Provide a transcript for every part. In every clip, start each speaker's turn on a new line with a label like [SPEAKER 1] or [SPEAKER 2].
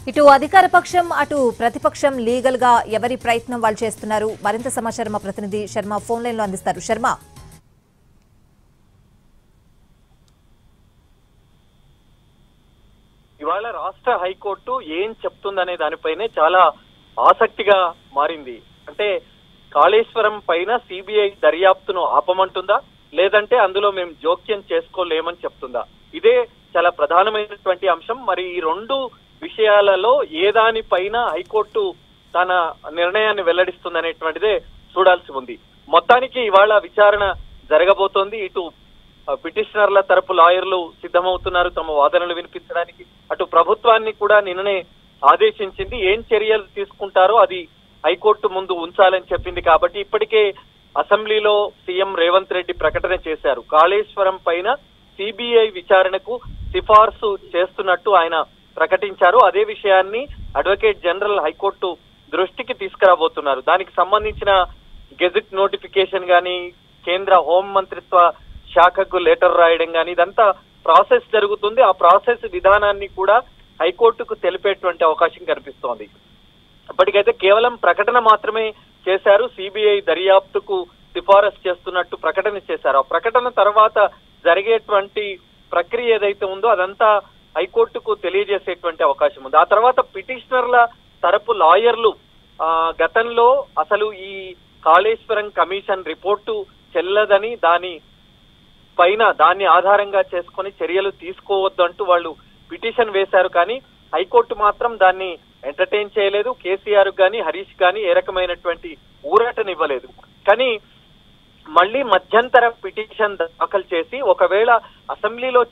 [SPEAKER 1] ఇటు అధికార పక్షం అటు ప్రతిపక్షం లీగల్ గా ఎవరి ప్రయత్నం వాళ్ళు చేస్తున్నారు. మరింత సమాచారం మా ప్రతినిధి శర్మ ఫోన్ లైన్ లో అందిస్తారు. శర్మ,
[SPEAKER 2] ఇవాళ రాష్ట్ర హైకోర్టు ఏం చెప్తుందనే దానిపైనే చాలా ఆసక్తిగా మారింది. అంటే కాళేశ్వరం పైన సిబిఐ దర్యాప్తును ఆపమంటుందా, లేదంటే అందులో మేము జోక్యం చేసుకోలేమని చెప్తుందా? ఇదే చాలా ప్రధానమైనటువంటి అంశం. మరి ఈ రెండు విషయాలలో ఏ దానిపైన హైకోర్టు తన నిర్ణయాన్ని వెల్లడిస్తుందనేటువంటిదే చూడాల్సి ఉంది. మొత్తానికి ఇవాళ విచారణ జరగబోతోంది. ఇటు పిటిషనర్ల తరపు లాయర్లు సిద్ధమవుతున్నారు తమ వాదనలు వినిపించడానికి. అటు ప్రభుత్వాన్ని కూడా నిన్ననే ఆదేశించింది, ఏం చర్యలు తీసుకుంటారో అది హైకోర్టు ముందు ఉంచాలని చెప్పింది. కాబట్టి ఇప్పటికే అసెంబ్లీలో సీఎం రేవంత్ రెడ్డి ప్రకటన చేశారు. కాళేశ్వరం పైన సిబిఐ విచారణకు సిఫార్సు చేస్తున్నట్టు ఆయన ప్రకటించారు. అదే విషయాన్ని అడ్వకేట్ జనరల్ హైకోర్టు దృష్టికి తీసుకురాబోతున్నారు. దానికి సంబంధించిన గెజిట్ నోటిఫికేషన్ గాని, కేంద్ర హోం మంత్రిత్వ శాఖకు లెటర్ రాయడం గాని, ఇదంతా ప్రాసెస్ జరుగుతుంది. ఆ ప్రాసెస్ విధానాన్ని కూడా హైకోర్టుకు తెలిపేటువంటి అవకాశం కనిపిస్తోంది. ఇప్పటికైతే కేవలం ప్రకటన మాత్రమే చేశారు. సిబిఐ దర్యాప్తుకు సిఫారసు చేస్తున్నట్టు ప్రకటన చేశారు. ఆ ప్రకటన తర్వాత జరిగేటువంటి ప్రక్రియ ఏదైతే ఉందో అదంతా హైకోర్టుకు తెలియజేసేటువంటి అవకాశం ఉంది. ఆ తర్వాత పిటిషనర్ల తరపు లాయర్లు గతంలో అసలు ఈ కాళేశ్వరం కమిషన్ రిపోర్టు చెల్లదని, దాన్ని ఆధారంగా చేసుకుని చర్యలు తీసుకోవద్దంటూ వాళ్ళు పిటిషన్ వేశారు. కానీ హైకోర్టు మాత్రం దాన్ని ఎంటర్టైన్ చేయలేదు. కేసీఆర్ గాని హరీష్ గాని ఏ రకమైనటువంటి ఊరటనివ్వలేదు. కానీ మళ్ళీ మధ్యంతర పిటిషన్ దాఖలు చేసి ఒకవేళ అసెంబ్లీలో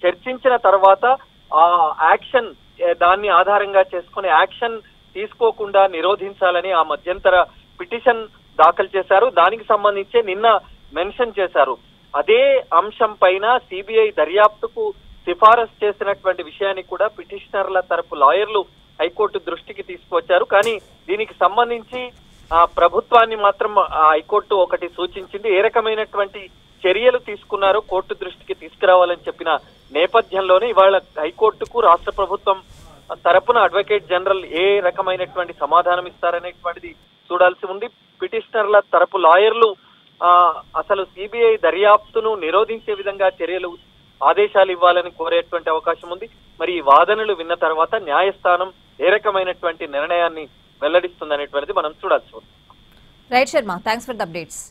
[SPEAKER 2] చర్చించిన తర్వాత ఆ యాక్షన్ దాన్ని ఆధారంగా చేసుకుని యాక్షన్ తీసుకోకుండా నిరోధించాలని ఆ మధ్యంతర పిటిషన్ దాఖలు చేశారు. దానికి సంబంధించి నిన్న మెన్షన్ చేశారు. అదే అంశం పైన సిబిఐ దర్యాప్తుకు సిఫారసు చేసినటువంటి విషయాన్ని కూడా పిటిషనర్ల తరపు లాయర్లు హైకోర్టు దృష్టికి తీసుకువచ్చారు. కానీ దీనికి సంబంధించి ప్రభుత్వాన్ని మాత్రం హైకోర్టు ఒకటి సూచించింది. ఏ రకమైనటువంటి చర్యలు తీసుకున్నారో కోర్టు దృష్టికి తీసుకురావాలని చెప్పిన నేపథ్యంలోనే ఇవాళ హైకోర్టుకు రాష్ట్ర ప్రభుత్వం తరపున అడ్వకేట్ జనరల్ ఏ రకమైనటువంటి సమాధానం ఇస్తారనేటువంటిది చూడాల్సి ఉంది. పిటిషనర్ల తరపు లాయర్లు అసలు సిబిఐ దర్యాప్తును నిరోధించే విధంగా చర్యలు ఆదేశాలు ఇవ్వాలని కోరేటువంటి అవకాశం ఉంది. మరి ఈ వాదనలు విన్న తర్వాత న్యాయస్థానం ఏ రకమైనటువంటి నిర్ణయాన్ని వెల్లడిస్తుందనేటువంటిది మనం చూడాల్సి ఉంది.
[SPEAKER 1] Right Sharma, thanks for the updates.